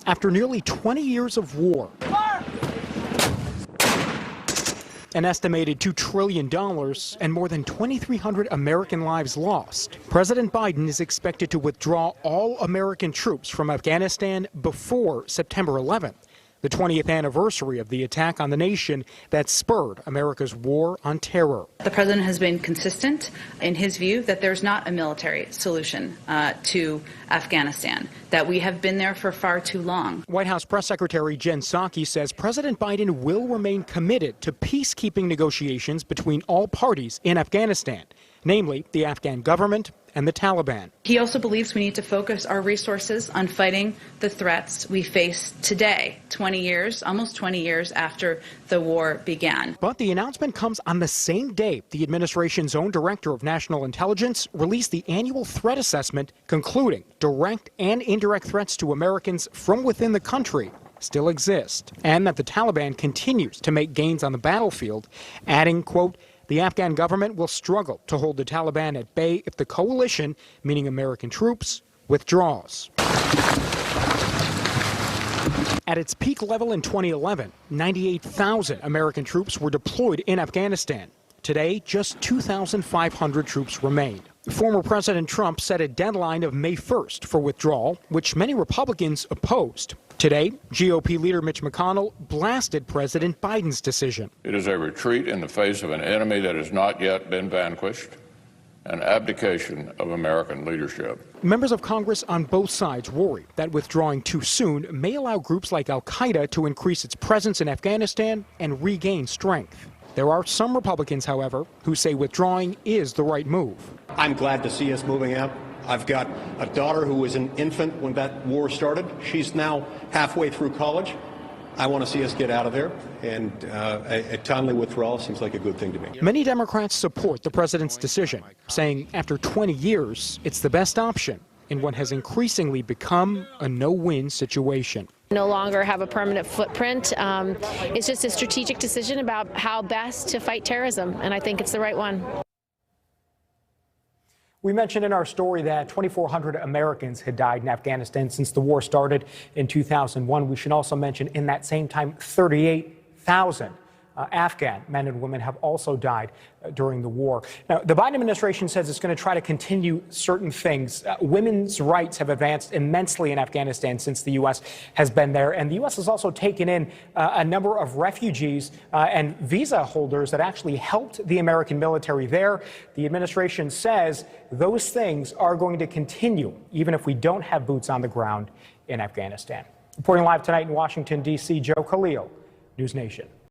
After nearly 20 years of war, an estimated $2 trillion and more than 2,300 American lives lost, President Biden is expected to withdraw all American troops from Afghanistan before September 11th, the 20th anniversary of the attack on the nation that spurred America's war on terror. The president has been consistent in his view that there's not a military solution to Afghanistan, that we have been there for far too long. White House Press Secretary Jen Psaki says President Biden will remain committed to peacekeeping negotiations between all parties in Afghanistan, namely the Afghan government and the Taliban. He also believes we need to focus our resources on fighting the threats we face today, 20 years, almost 20 years after the war began. But the announcement comes on the same day the administration's own director of national intelligence released the annual threat assessment concluding direct and indirect threats to Americans from within the country still exist, and that the Taliban continues to make gains on the battlefield, adding, quote, the Afghan government will struggle to hold the Taliban at bay if the coalition, meaning American troops, withdraws. At its peak level in 2011, 98,000 American troops were deployed in Afghanistan. Today, just 2,500 troops remain. Former President Trump set a deadline of May 1st for withdrawal, which many Republicans opposed. Today, GOP leader Mitch McConnell blasted President Biden's decision. It is a retreat in the face of an enemy that has not yet been vanquished, an abdication of American leadership. Members of Congress on both sides worry that withdrawing too soon may allow groups like al-Qaeda to increase its presence in Afghanistan and regain strength. There are some Republicans, however, who say withdrawing is the right move. I'm glad to see us moving out. I've got a daughter who was an infant when that war started. She's now halfway through college. I want to see us get out of there, and a timely withdrawal seems like a good thing to me. Many Democrats support the president's decision, saying after 20 years, it's the best option in what has increasingly become a no-win situation. No longer have a permanent footprint. It's just a strategic decision about how best to fight terrorism, and I think it's the right one. We mentioned in our story that 2,400 Americans had died in Afghanistan since the war started in 2001. We should also mention in that same time, 38,000 Afghan men and women have also died during the war. Now, the Biden administration says it's going to try to continue certain things. Women's rights have advanced immensely in Afghanistan since the U.S. has been there, and the U.S. has also taken in a number of refugees and visa holders that actually helped the American military there. The administration says those things are going to continue, even if we don't have boots on the ground in Afghanistan. Reporting live tonight in Washington, D.C., Joe Khalil, NewsNation.